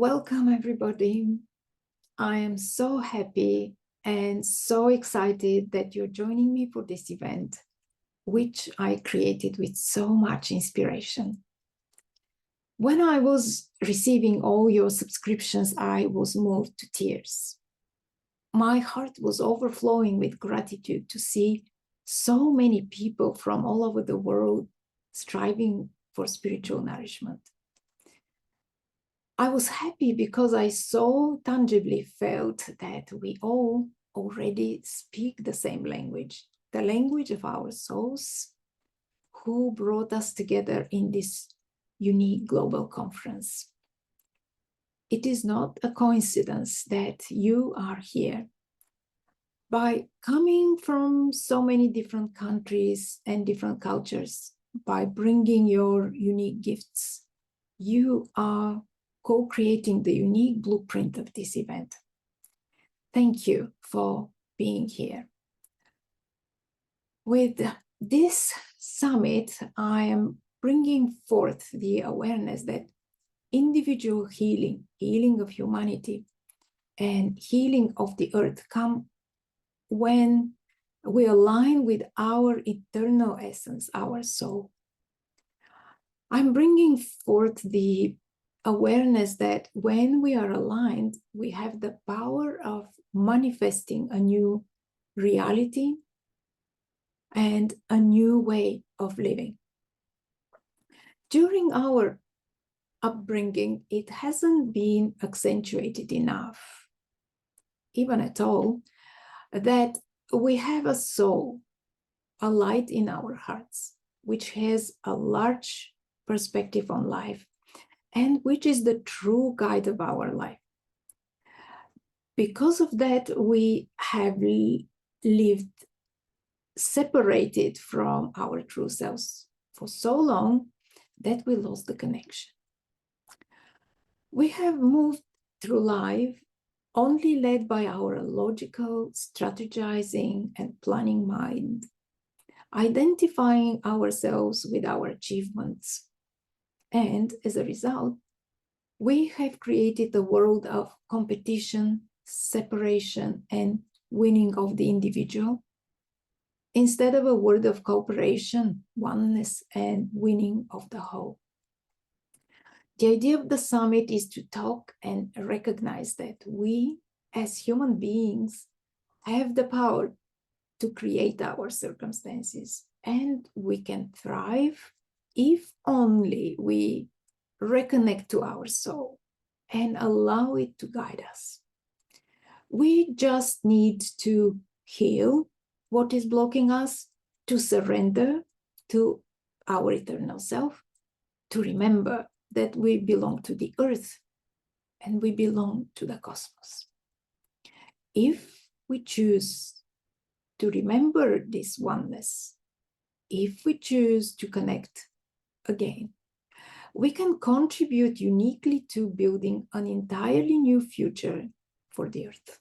Welcome, everybody. I am so happy and so excited that you're joining me for this event, which I created with so much inspiration. When I was receiving all your subscriptions, I was moved to tears. My heart was overflowing with gratitude to see so many people from all over the world striving for spiritual nourishment. I was happy because I so tangibly felt that we all already speak the same language, the language of our souls, who brought us together in this unique global conference. It is not a coincidence that you are here. By coming from so many different countries and different cultures, by bringing your unique gifts, you are co-creating the unique blueprint of this event. Thank you for being here. With this summit, I am bringing forth the awareness that individual healing of humanity, and healing of the earth come when we align with our eternal essence, our soul. I'm bringing forth the awareness that when we are aligned, we have the power of manifesting a new reality and a new way of living. During our upbringing, it hasn't been accentuated enough, even at all, that we have a soul, a light in our hearts, which has a large perspective on life, and which is the true guide of our life. Because of that, we have lived separated from our true selves for so long that we lost the connection. We have moved through life only led by our logical, strategizing, and planning mind, identifying ourselves with our achievements. And as a result, we have created a world of competition, separation, and winning of the individual, instead of a world of cooperation, oneness, and winning of the whole. The idea of the summit is to talk and recognize that we, as human beings, have the power to create our circumstances, and we can thrive if only we reconnect to our soul and allow it to guide us. We just need to heal what is blocking us, to surrender to our eternal self, to remember that we belong to the earth and we belong to the cosmos. If we choose to remember this oneness, if we choose to connect again, we can contribute uniquely to building an entirely new future for the earth.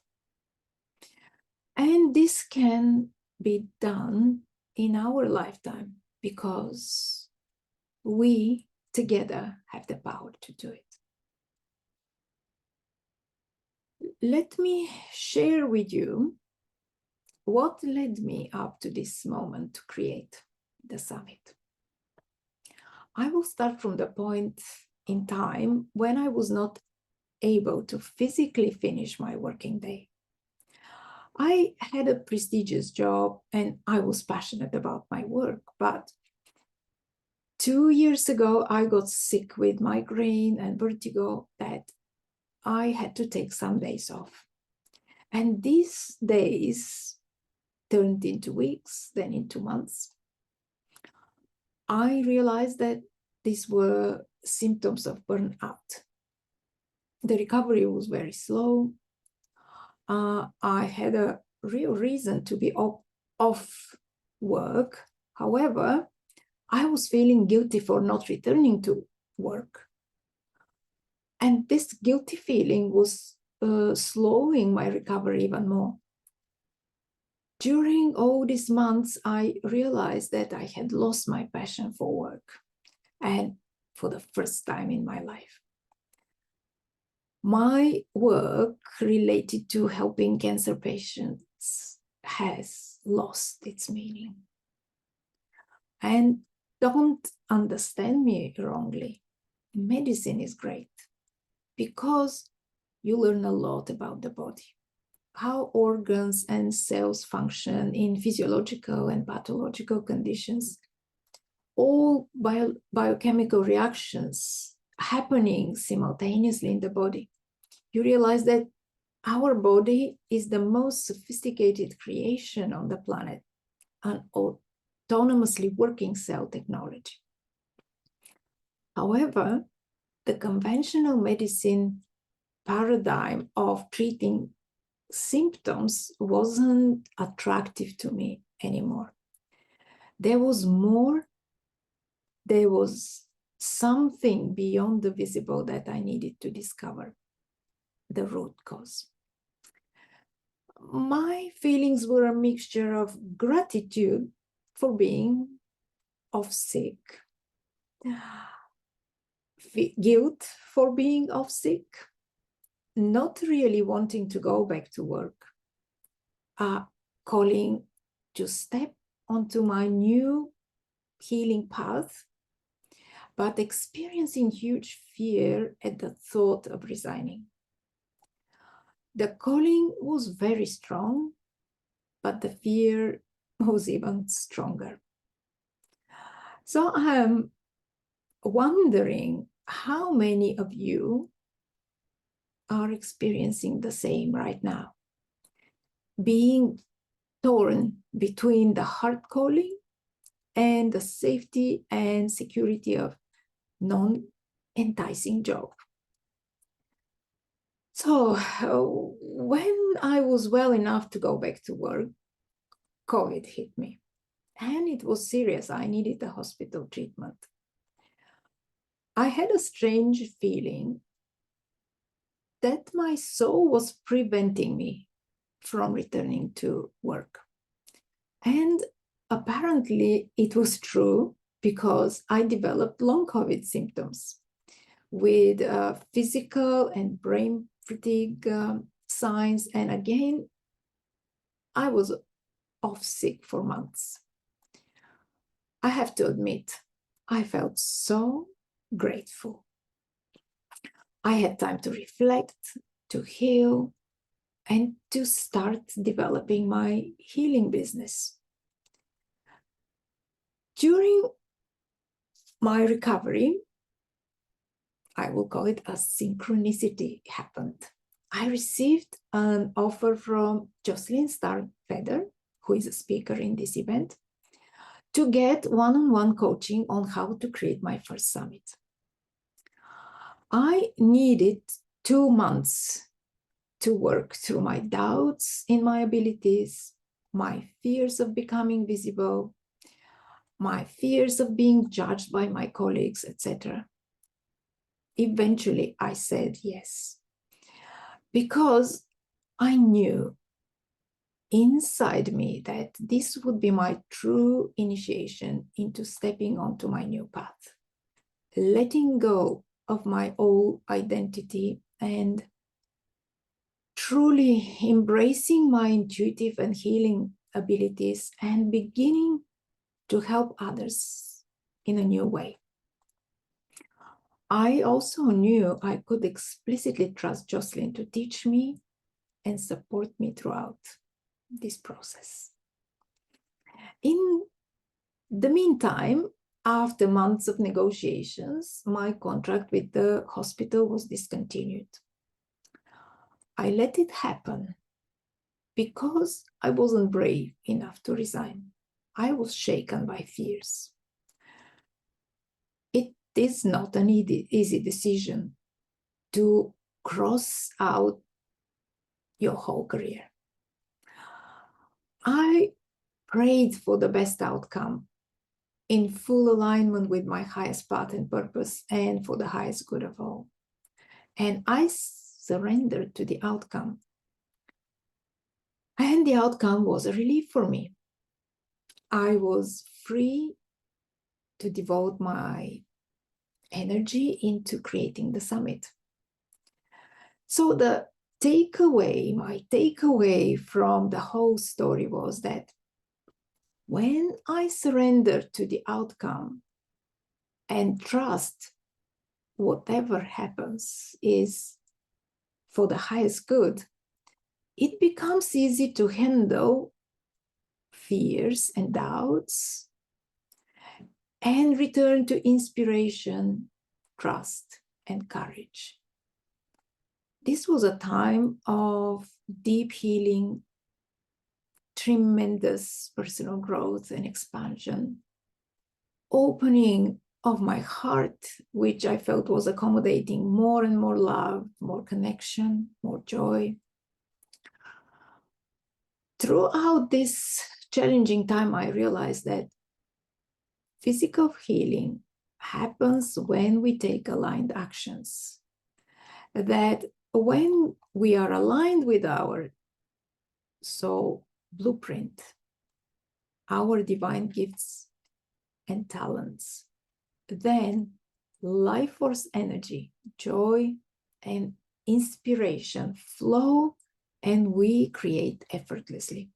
And this can be done in our lifetime because we together have the power to do it. Let me share with you what led me up to this moment to create the summit. I will start from the point in time when I was not able to physically finish my working day. I had a prestigious job and I was passionate about my work, but 2 years ago, I got sick with migraine and vertigo that I had to take some days off. And these days turned into weeks, then into months. I realized that these were symptoms of burnout. The recovery was very slow. I had a real reason to be off work. However, I was feeling guilty for not returning to work. And this guilty feeling was slowing my recovery even more. During all these months, I realized that I had lost my passion for work, and for the first time in my life. My work related to helping cancer patients has lost its meaning. And don't understand me wrongly. Medicine is great because you learn a lot about the body, how organs and cells function in physiological and pathological conditions, all biochemical reactions happening simultaneously in the body. You realize that our body is the most sophisticated creation on the planet, an autonomously working cell technology. However, the conventional medicine paradigm of treating symptoms wasn't attractive to me anymore. There was more, there was something beyond the visible that I needed to discover, the root cause. My feelings were a mixture of gratitude for being off sick, guilt for being off sick, not really wanting to go back to work, calling to step onto my new healing path, but experiencing huge fear at the thought of resigning. The calling was very strong, but the fear was even stronger. So I'm wondering how many of you are experiencing the same right now, being torn between the heart calling and the safety and security of non-enticing job. So when I was well enough to go back to work, COVID hit me, and it was serious. I needed a hospital treatment. I had a strange feeling that my soul was preventing me from returning to work. And apparently it was true, because I developed long COVID symptoms with physical and brain fatigue signs. And again, I was off sick for months. I have to admit, I felt so grateful. I had time to reflect, to heal, and to start developing my healing business. During my recovery, I will call it a synchronicity happened. I received an offer from Jocelyn Starfeder, who is a speaker in this event, to get one-on-one coaching on how to create my first summit. I needed 2 months to work through my doubts in my abilities, my fears of becoming visible, my fears of being judged by my colleagues, etc. Eventually, I said yes, because I knew inside me that this would be my true initiation into stepping onto my new path, letting go of my old identity and truly embracing my intuitive and healing abilities and beginning to help others in a new way. I also knew I could explicitly trust Jocelyn to teach me and support me throughout this process. In the meantime, after months of negotiations, my contract with the hospital was discontinued. I let it happen because I wasn't brave enough to resign. I was shaken by fears. It is not an easy decision to cross out your whole career. I prayed for the best outcome in full alignment with my highest path and purpose and for the highest good of all. And I surrendered to the outcome. And the outcome was a relief for me. I was free to devote my energy into creating the summit. So my takeaway from the whole story was that when I surrender to the outcome and trust whatever happens is for the highest good, it becomes easy to handle fears and doubts and return to inspiration, trust, and courage. This was a time of deep healing, tremendous personal growth and expansion, opening of my heart, which I felt was accommodating more and more love, more connection, more joy. Throughout this challenging time, I realized that physical healing happens when we take aligned actions. That when we are aligned with our soul blueprint, our divine gifts and talents, then life force energy, joy, and inspiration flow, and we create effortlessly.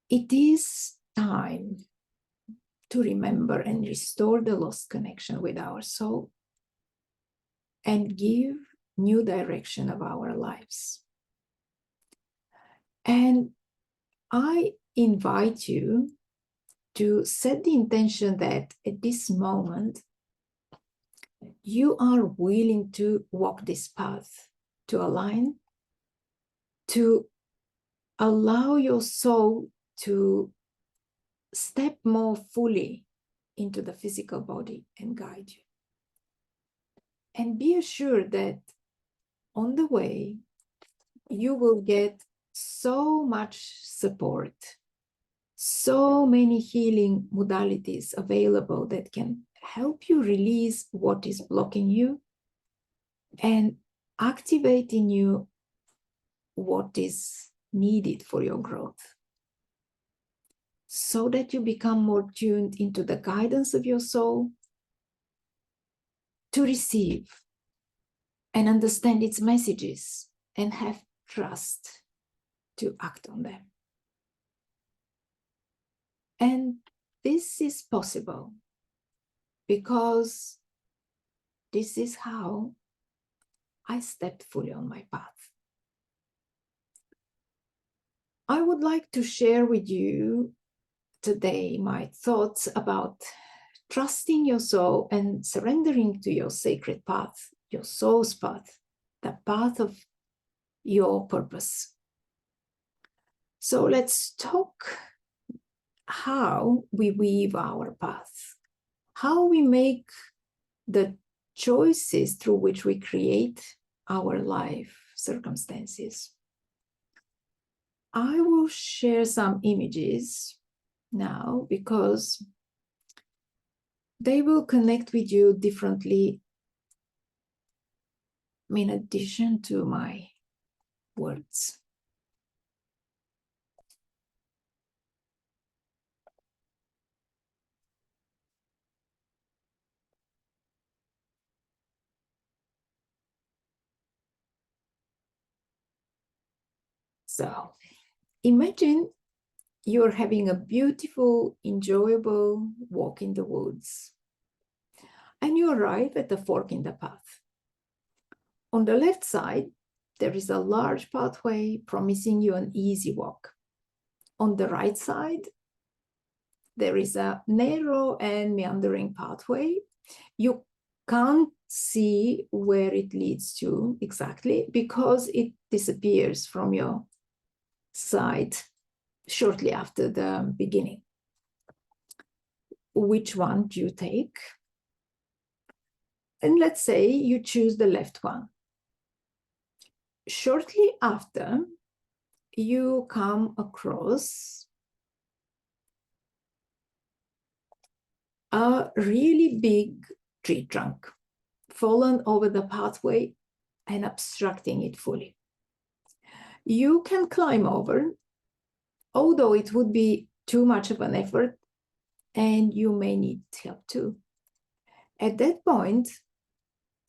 It is time to remember and restore the lost connection with our soul and give new direction of our lives. And I invite you to set the intention that at this moment, you are willing to walk this path, to align, to allow your soul to step more fully into the physical body and guide you. And be assured that on the way, you will get so much support, so many healing modalities available that can help you release what is blocking you and activate in you what is needed for your growth, so that you become more tuned into the guidance of your soul to receive and understand its messages and have trust to act on them. And this is possible because this is how I stepped fully on my path. I would like to share with you today my thoughts about trusting your soul and surrendering to your sacred path, your soul's path, the path of your purpose. So let's talk how we weave our path, how we make the choices through which we create our life circumstances. I will share some images now because they will connect with you differently in addition to my words. So imagine you're having a beautiful, enjoyable walk in the woods, and you arrive at the fork in the path. On the left side, there is a large pathway promising you an easy walk. On the right side, there is a narrow and meandering pathway. You can't see where it leads to exactly because it disappears from your sight shortly after the beginning. Which one do you take? And let's say you choose the left one. Shortly after, you come across a really big tree trunk fallen over the pathway and obstructing it fully. You can climb over, although it would be too much of an effort and you may need help too. At that point,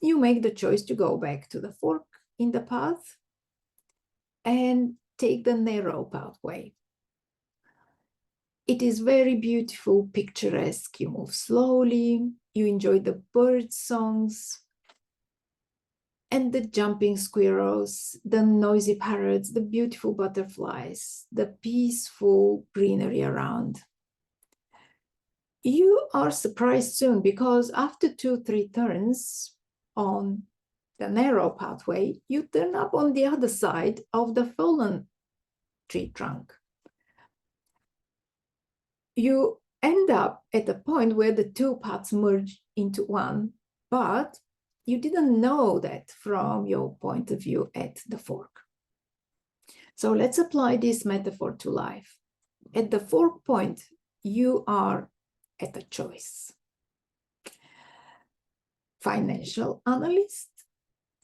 you make the choice to go back to the fork in the path and take the narrow pathway. It is very beautiful, picturesque. You move slowly, you enjoy the bird songs and the jumping squirrels, the noisy parrots, the beautiful butterflies, the peaceful greenery around. You are surprised soon because after 2-3 turns on the narrow pathway, you turn up on the other side of the fallen tree trunk. You end up at a point where the two paths merge into one, but you didn't know that from your point of view at the fork. So let's apply this metaphor to life. At the fork point, you are at a choice. Financial analyst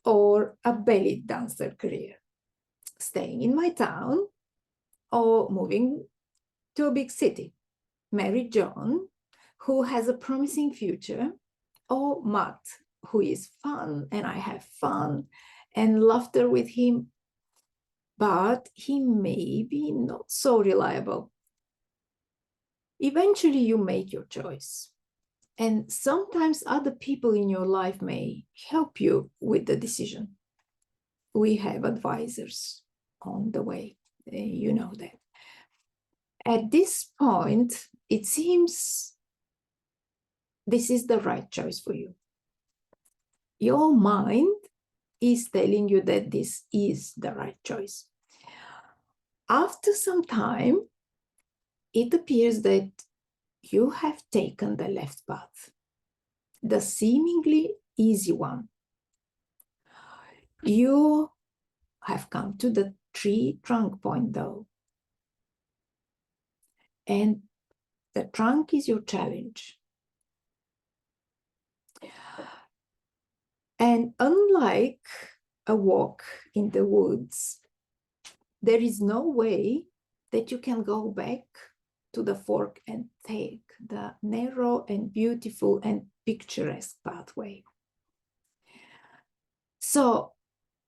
or a belly dancer career. Staying in my town or moving to a big city. Marry John, who has a promising future, or Matt, who is fun and I have fun and laughter with him, but he may be not so reliable. Eventually, you make your choice. And sometimes other people in your life may help you with the decision. We have advisors on the way, you know that. At this point, it seems this is the right choice for you. Your mind is telling you that this is the right choice. After some time, it appears that you have taken the left path, the seemingly easy one. You have come to the tree trunk point though. And the trunk is your challenge. And unlike a walk in the woods, there is no way that you can go back to the fork and take the narrow and beautiful and picturesque pathway. So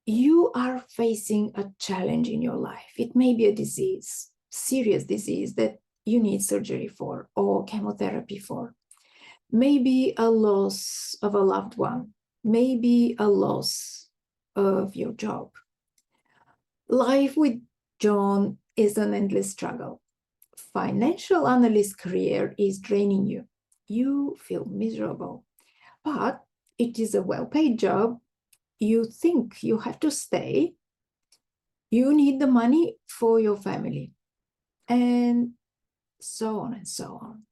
you are facing a challenge in your life. It may be a disease, serious disease that you need surgery for or chemotherapy for. Maybe a loss of a loved one, maybe a loss of your job. Life with John is an endless struggle. Financial analyst career is draining you. You feel miserable, but it is a well-paid job. You think you have to stay. You need the money for your family, and so on and so on.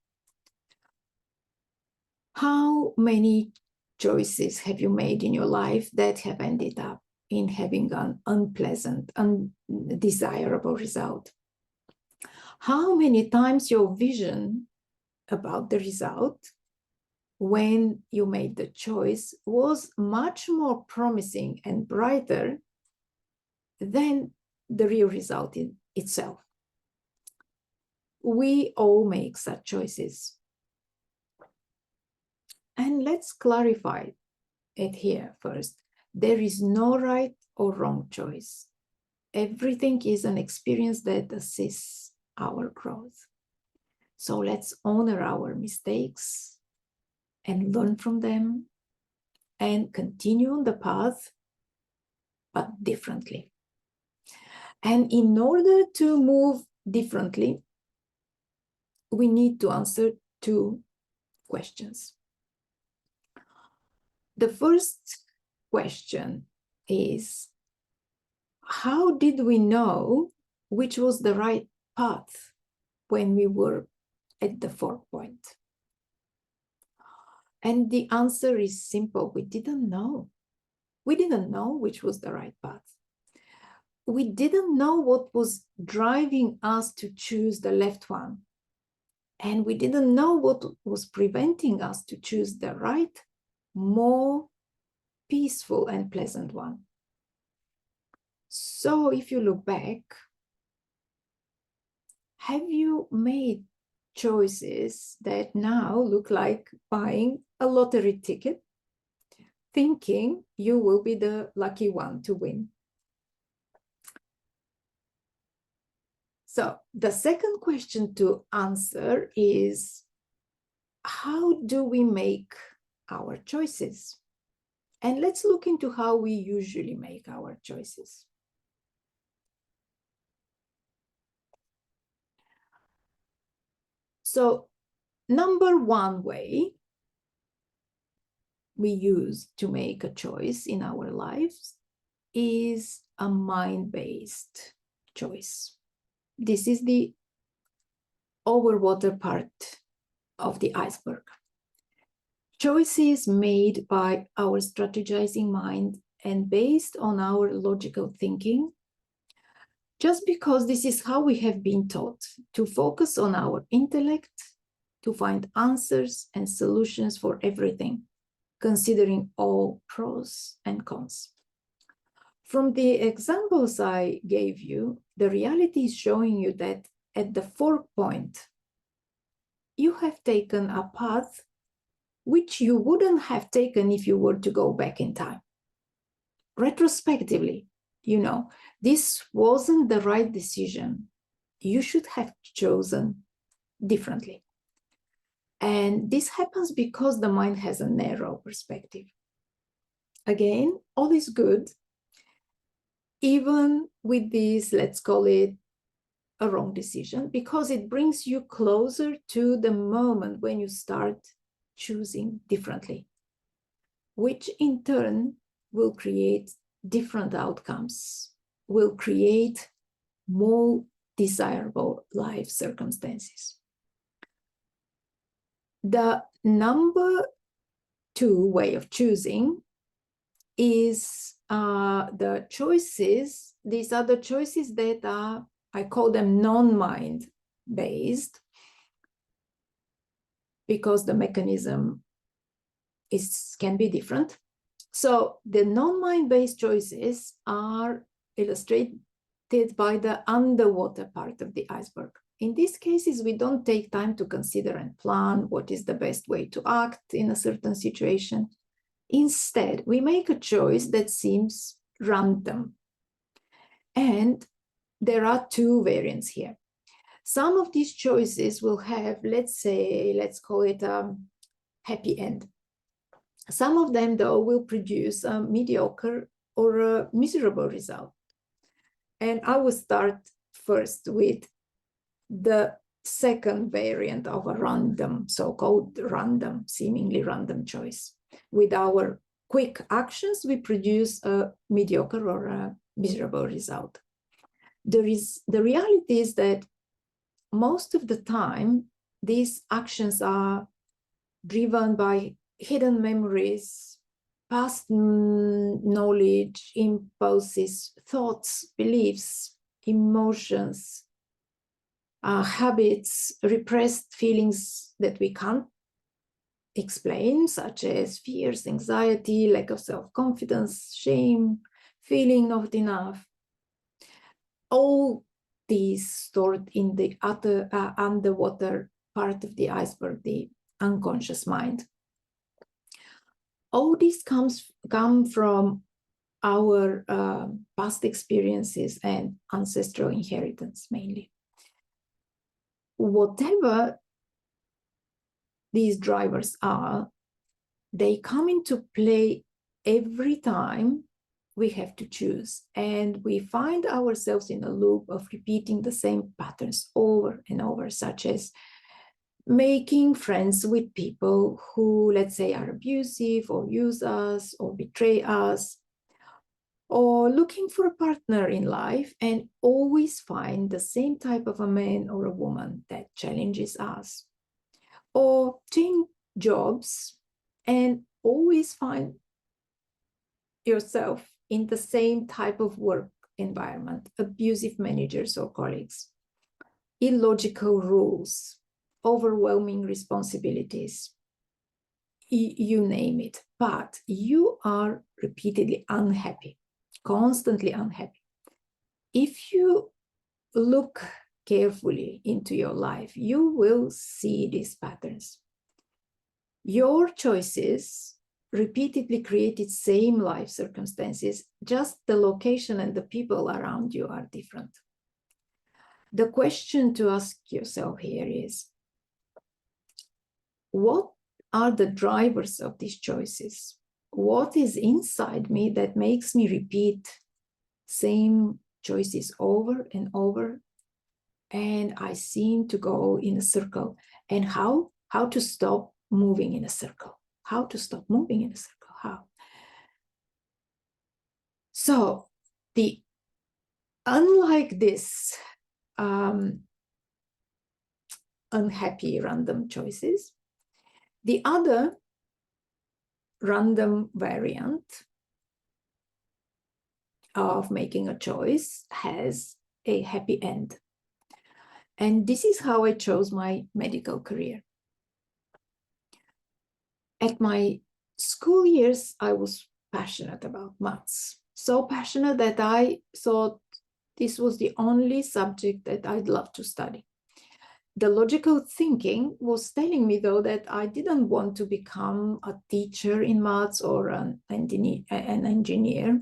How many choices have you made in your life that have ended up in having an unpleasant, undesirable result? How many times your vision about the result when you made the choice was much more promising and brighter than the real result in itself? We all make such choices. And let's clarify it here first. There is no right or wrong choice. Everything is an experience that assists our growth. So let's honor our mistakes and learn from them and continue on the path, but differently. And in order to move differently, we need to answer 2 questions. The first question is, how did we know which was the right path when we were at the fork point? And the answer is simple. We didn't know. We didn't know which was the right path. We didn't know what was driving us to choose the left one. And we didn't know what was preventing us to choose the right, more peaceful and pleasant one. So if you look back, have you made choices that now look like buying a lottery ticket? thinking you will be the lucky one to win. So the second question to answer is, how do we make our choices? And let's look into how we usually make our choices. So, number one way we use to make a choice in our lives is a mind-based choice. This is the overwater part of the iceberg. Choices made by our strategizing mind and based on our logical thinking, just because this is how we have been taught to focus on our intellect, to find answers and solutions for everything, considering all pros and cons. From the examples I gave you, the reality is showing you that at the fork point, you have taken a path which you wouldn't have taken if you were to go back in time. Retrospectively, you know, this wasn't the right decision. You should have chosen differently. And this happens because the mind has a narrow perspective. Again, all is good, even with this, let's call it a wrong decision, because it brings you closer to the moment when you start choosing differently, which in turn will create different outcomes, will create more desirable life circumstances. The number two way of choosing is the choices. These are the choices that are, I call them non-mind based, because the mechanism can be different. So the non-mind based choices are illustrated by the underwater part of the iceberg. In these cases, we don't take time to consider and plan what is the best way to act in a certain situation. Instead, we make a choice that seems random. And there are two variants here. Some of these choices will have, let's call it a happy end. Some of them, though, will produce a mediocre or a miserable result. And I will start first with the second variant of a random, so-called random, seemingly random choice. With our quick actions, we produce a mediocre or a miserable result. The reality is that most of the time, these actions are driven by hidden memories, past knowledge, impulses, thoughts, beliefs, emotions, habits, repressed feelings that we can't explain, such as fears, anxiety, lack of self-confidence, shame, feeling not enough. All these stored in the underwater part of the iceberg, the unconscious mind. All this come from our past experiences and ancestral inheritance mainly. Whatever these drivers are, they come into play every time we have to choose, and we find ourselves in a loop of repeating the same patterns over and over, such as making friends with people who, let's say, are abusive or use us or betray us, or looking for a partner in life and always find the same type of a man or a woman that challenges us, or change jobs and always find yourself in the same type of work environment, abusive managers or colleagues, illogical rules, overwhelming responsibilities, you name it, but you are repeatedly unhappy, constantly unhappy. If you look carefully into your life, you will see these patterns. Your choices repeatedly created same life circumstances, just the location and the people around you are different. The question to ask yourself here is, what are the drivers of these choices? What is inside me that makes me repeat same choices over and over, and I seem to go in a circle? And how to stop moving in a circle? How to stop moving in a circle? How? So unlike this unhappy random choices, the other random variant of making a choice has a happy end. And this is how I chose my medical career. At my school years, I was passionate about maths. So passionate that I thought this was the only subject that I'd love to study. The logical thinking was telling me, though, that I didn't want to become a teacher in maths or an engineer.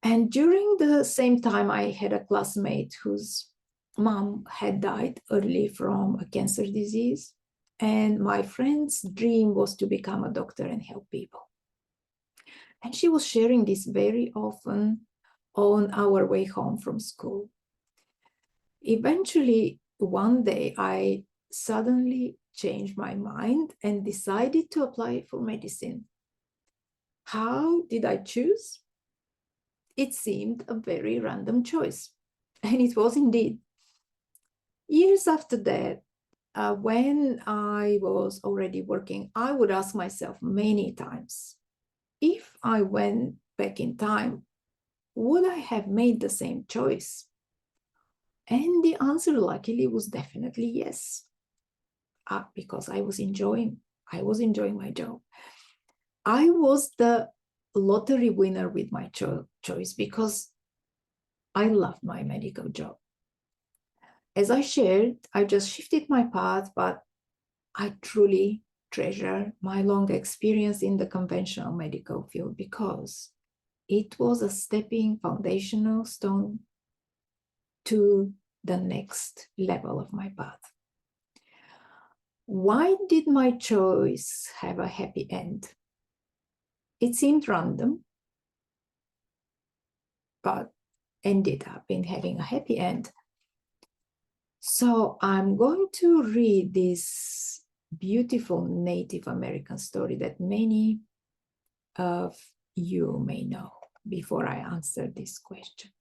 And during the same time, I had a classmate whose mom had died early from a cancer disease. And my friend's dream was to become a doctor and help people. And she was sharing this very often on our way home from school. Eventually, one day, I suddenly changed my mind and decided to apply for medicine. How did I choose? It seemed a very random choice, and it was indeed. Years after that, when I was already working, I would ask myself many times, if I went back in time, would I have made the same choice? And the answer, luckily, was definitely yes. Because I was enjoying my job. I was the lottery winner with my choice because I loved my medical job. As I shared, I just shifted my path, but I truly treasure my long experience in the conventional medical field because it was a stepping foundational stone to the next level of my path. Why did my choice have a happy end? It seemed random, but ended up in having a happy end. So I'm going to read this beautiful Native American story that many of you may know before I answer this question.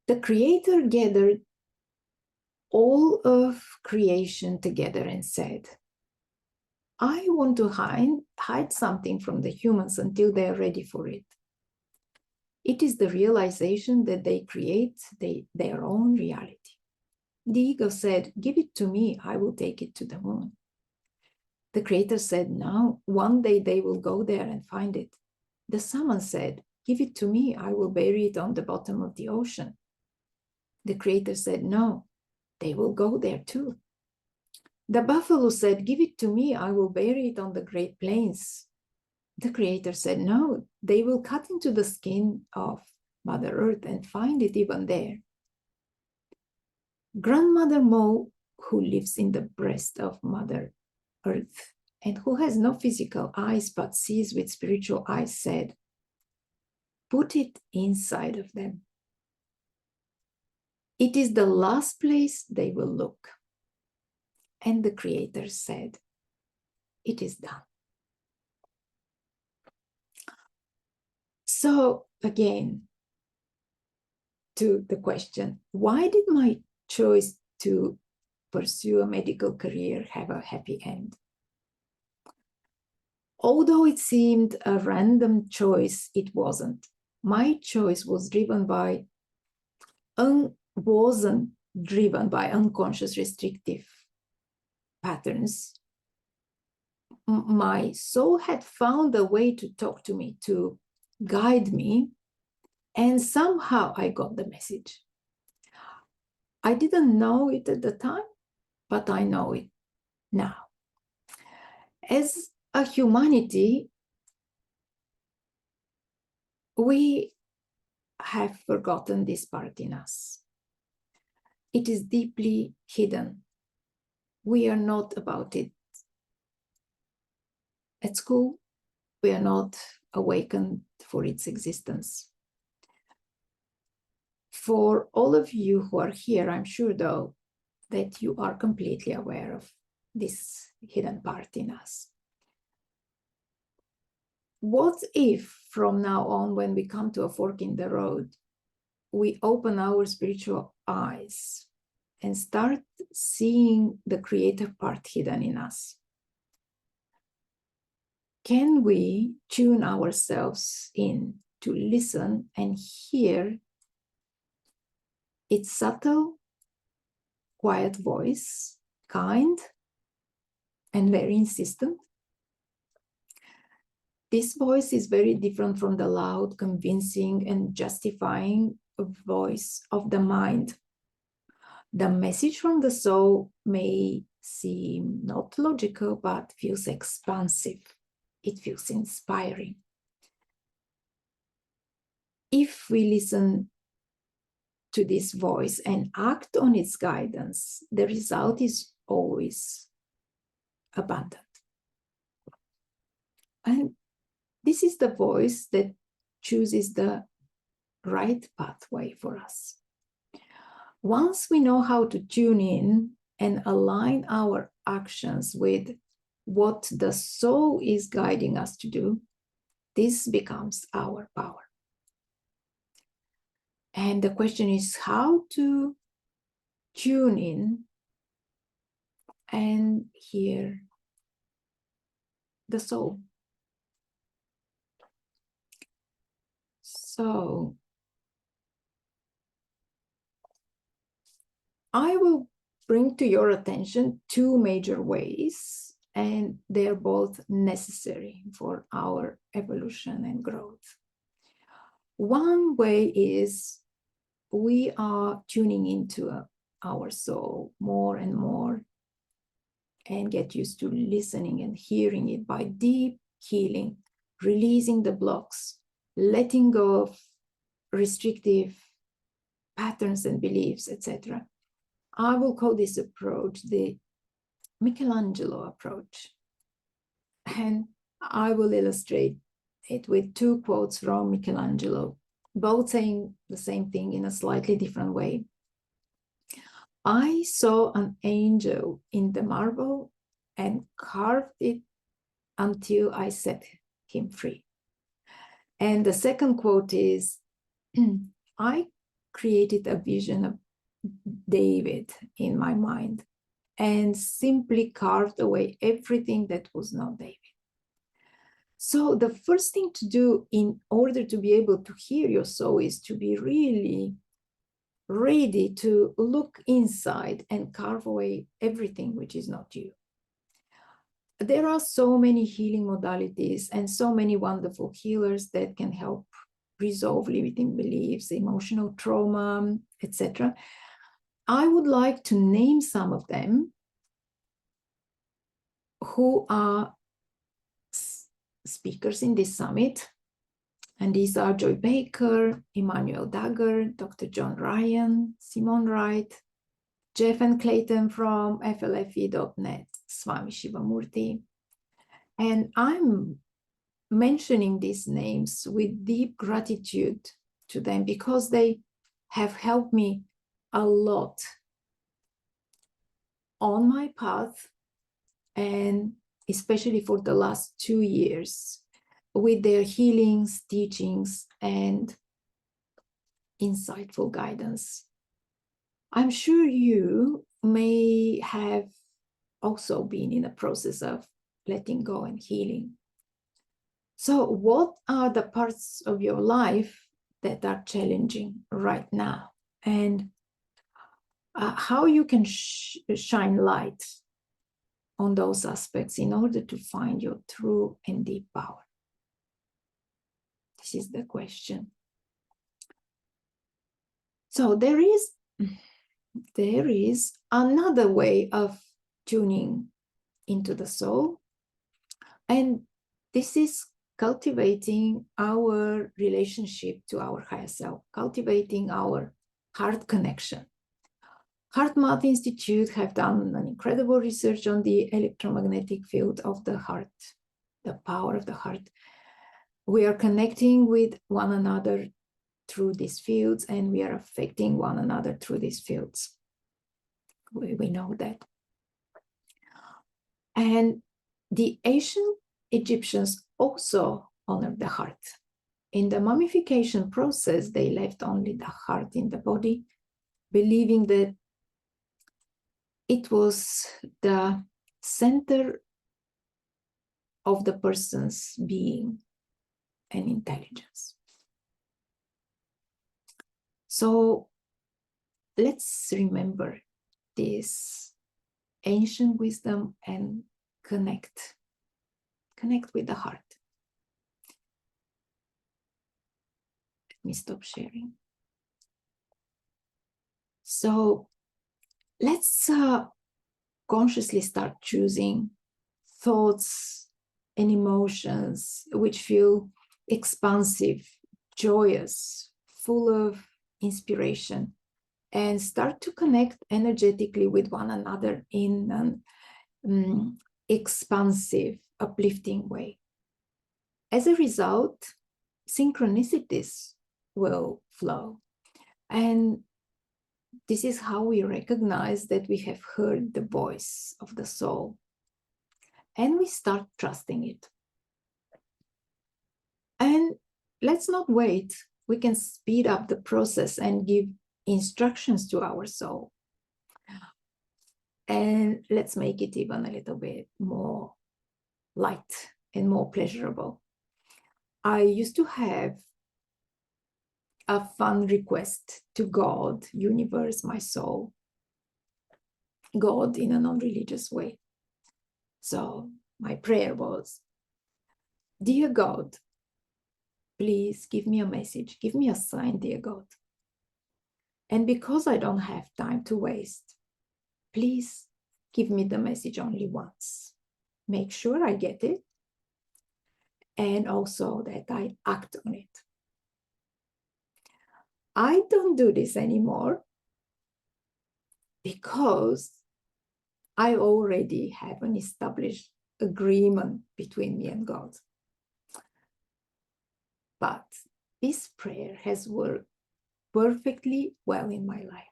The Creator gathered all of creation together and said, I want to hide something from the humans until they are ready for it. It is the realization that they create their own reality. The ego said, give it to me, I will take it to the moon. The Creator said, no, one day they will go there and find it. The salmon said, give it to me, I will bury it on the bottom of the ocean. The Creator said, no, they will go there too. The buffalo said, give it to me, I will bury it on the Great Plains. The Creator said, no, they will cut into the skin of Mother Earth and find it even there. Grandmother Mo, who lives in the breast of Mother Earth and who has no physical eyes but sees with spiritual eyes, said, put it inside of them. It is the last place they will look. And the Creator said, it is done. So again, to the question, why did my choice to pursue a medical career have a happy end? Although it seemed a random choice, it wasn't. My choice was wasn't driven by unconscious restrictive patterns. My soul had found a way to talk to me, to guide me, And somehow I got the message. I didn't know it at the time, but I know it now. As a humanity, we have forgotten this part in us. It is deeply hidden. We are not about it at school. We are not awakened for its existence. For all of you who are here, I'm sure, though, that you are completely aware of this hidden part in us. What if from now on, when we come to a fork in the road, we open our spiritual eyes and start seeing the creative part hidden in us? Can we tune ourselves in to listen and hear its subtle, quiet voice, kind and very insistent? This voice is very different from the loud, convincing, and justifying voice of the mind. The message from the soul may seem not logical, but feels expansive. It feels inspiring. If we listen to this voice and act on its guidance, the result is always abundant. And this is the voice that chooses the right pathway for us. Once we know how to tune in and align our actions with what the soul is guiding us to do, this becomes our power. And the question is how to tune in and hear the soul. So I will bring to your attention two major ways, and they're both necessary for our evolution and growth. One way is we are tuning into our soul more and more and get used to listening and hearing it by deep healing, releasing the blocks, letting go of restrictive patterns and beliefs, etc. I will call this approach the Michelangelo approach. And I will illustrate it with two quotes from Michelangelo, both saying the same thing in a slightly different way. I saw an angel in the marble and carved it until I set him free. And the second quote is, I created a vision of David in my mind and simply carved away everything that was not David. So the first thing to do in order to be able to hear your soul is to be really ready to look inside and carve away everything which is not you. There are so many healing modalities and so many wonderful healers that can help resolve limiting beliefs, emotional trauma, etc. I would like to name some of them who are speakers in this summit. And these are Joy Baker, Emmanuel Dagger, Dr. John Ryan, Simone Wright, Jeff and Clayton from FLFE.net, Swami Shivamurti. And I'm mentioning these names with deep gratitude to them because they have helped me a lot on my path, and especially for the last 2 years with their healings, teachings, and insightful guidance. I'm sure you may have also been in a process of letting go and healing. So what are the parts of your life that are challenging right now? And how you can shine light on those aspects in order to find your true and deep power? This is the question. So there is another way of tuning into the soul, and this is cultivating our relationship to our higher self, cultivating our heart connection. HeartMath Institute have done an incredible research on the electromagnetic field of the heart, the power of the heart. We are connecting with one another through these fields, and we are affecting one another through these fields. We know that. And the ancient Egyptians also honored the heart. In the mummification process, they left only the heart in the body, believing that it was the center of the person's being and intelligence. So let's remember this ancient wisdom and connect with the heart. Let me stop sharing. So let's consciously start choosing thoughts and emotions which feel expansive, joyous, full of inspiration, and start to connect energetically with one another in an expansive, uplifting way. As a result, synchronicities will flow. And this is how we recognize that we have heard the voice of the soul. And we start trusting it. And let's not wait. We can speed up the process and give instructions to our soul. And let's make it even a little bit more light and more pleasurable. I used to have a fun request to God, universe, my soul, God in a non-religious way. So my prayer was, dear God, please give me a message, give me a sign, dear God. And because I don't have time to waste, please give me the message only once. Make sure I get it, and also that I act on it. I don't do this anymore because I already have an established agreement between me and God. But this prayer has worked perfectly well in my life.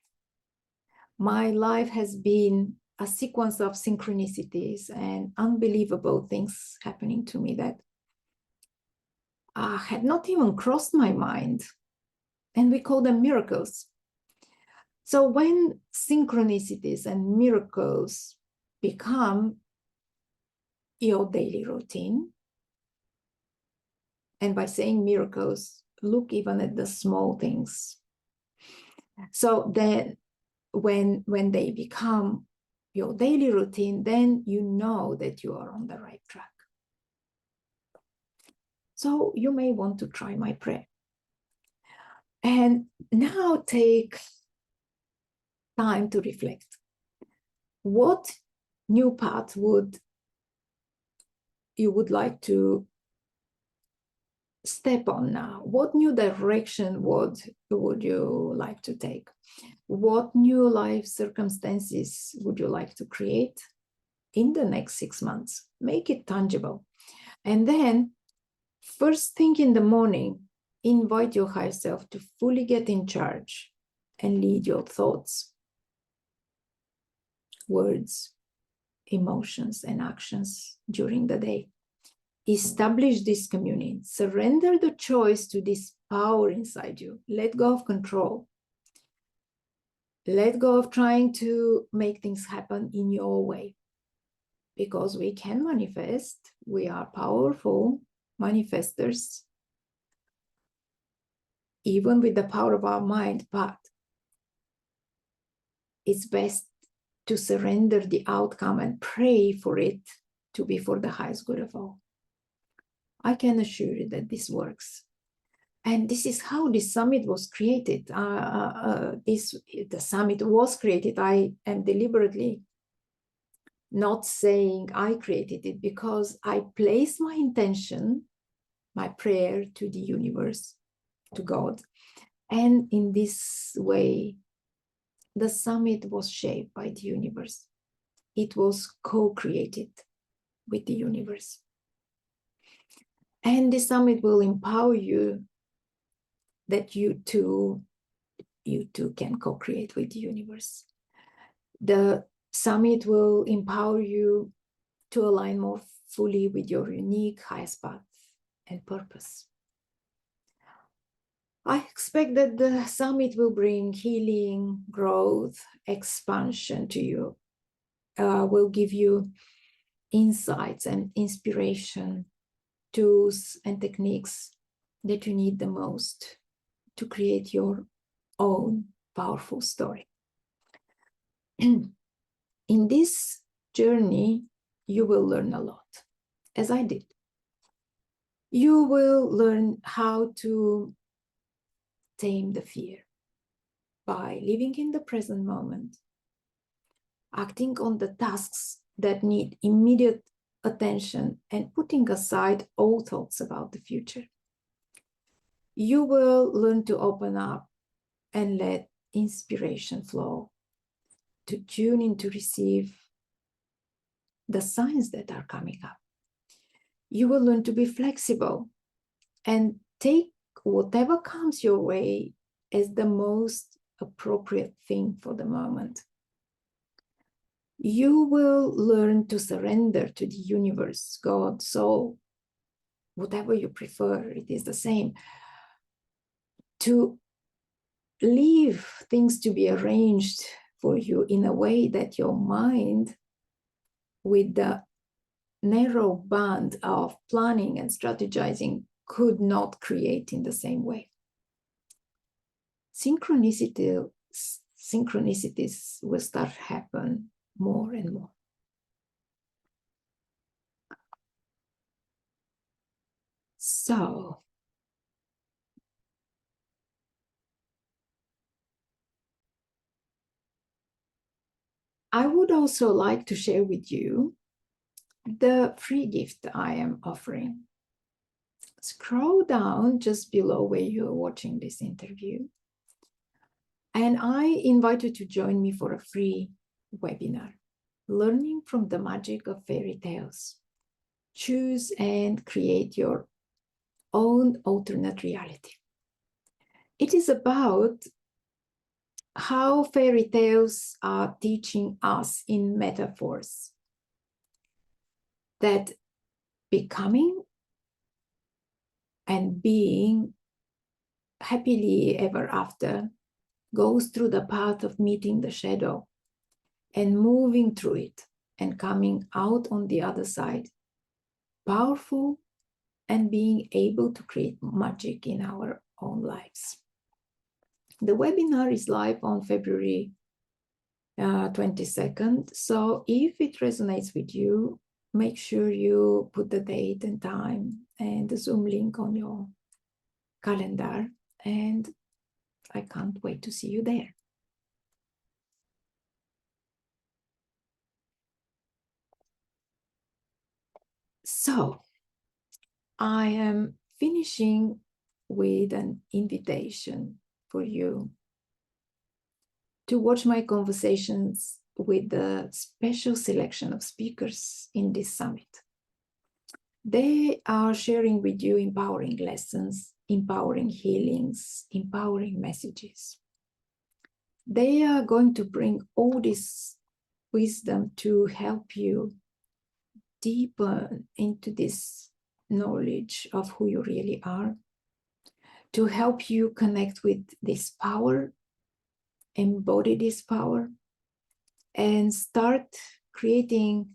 My life has been a sequence of synchronicities and unbelievable things happening to me that had not even crossed my mind. And we call them miracles. So when synchronicities and miracles become your daily routine, and by saying miracles, look even at the small things. So then when they become your daily routine, then you know that you are on the right track. So you may want to try my prayer. And now take time to reflect. What new path would you would like to step on now? What new direction would you like to take? What new life circumstances would you like to create in the next 6 months? Make it tangible. And then first thing in the morning, invite your higher self to fully get in charge and lead your thoughts, words, emotions, and actions during the day. Establish this communion. Surrender the choice to this power inside you. Let go of control. Let go of trying to make things happen in your way. Because we can manifest. We are powerful manifestors, even with the power of our mind, but it's best to surrender the outcome and pray for it to be for the highest good of all. I can assure you that this works. And this is how this summit was created. The summit was created. I am deliberately not saying I created it, because I placed my intention, my prayer to the universe, to God. And in this way, the summit was shaped by the universe. It was co-created with the universe. And the summit will empower you that you too can co-create with the universe. The summit will empower you to align more fully with your unique highest path and purpose. I expect that the summit will bring healing, growth, expansion to you, will give you insights and inspiration, tools and techniques that you need the most to create your own powerful story. In this journey, you will learn a lot, as I did. You will learn how to tame the fear by living in the present moment, acting on the tasks that need immediate attention, and putting aside all thoughts about the future. You will learn to open up and let inspiration flow, to tune in to receive the signs that are coming up. You will learn to be flexible and take whatever comes your way as the most appropriate thing for the moment. You will learn to surrender to the universe, God, soul, whatever you prefer, it is the same. To leave things to be arranged for you in a way that your mind, with the narrow band of planning and strategizing, could not create in the same way. Synchronicities will start to happen more and more. So, I would also like to share with you the free gift I am offering. Scroll down just below where you're watching this interview, and I invite you to join me for a free webinar, Learning from the Magic of Fairy Tales. Choose and create your own alternate reality. It is about how fairy tales are teaching us in metaphors that becoming and being happily ever after goes through the path of meeting the shadow and moving through it and coming out on the other side, powerful and being able to create magic in our own lives. The webinar is live on February 22nd. So if it resonates with you, make sure you put the date and time and the Zoom link on your calendar. And I can't wait to see you there. So I am finishing with an invitation for you to watch my conversations with the special selection of speakers in this summit. They are sharing with you empowering lessons, empowering healings, empowering messages. They are going to bring all this wisdom to help you deepen into this knowledge of who you really are, to help you connect with this power, embody this power, and start creating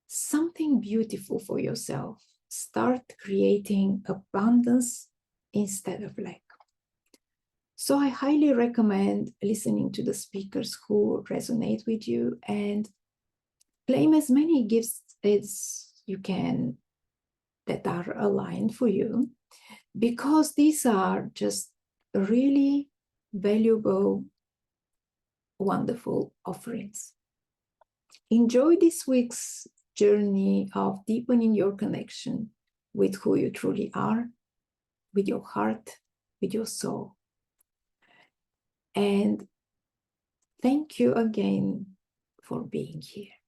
something beautiful for yourself. Start creating abundance instead of lack. So I highly recommend listening to the speakers who resonate with you and claim as many gifts as you can that are aligned for you. because these are just really valuable, wonderful offerings. Enjoy this week's journey of deepening your connection with who you truly are, with your heart, with your soul. And thank you again for being here.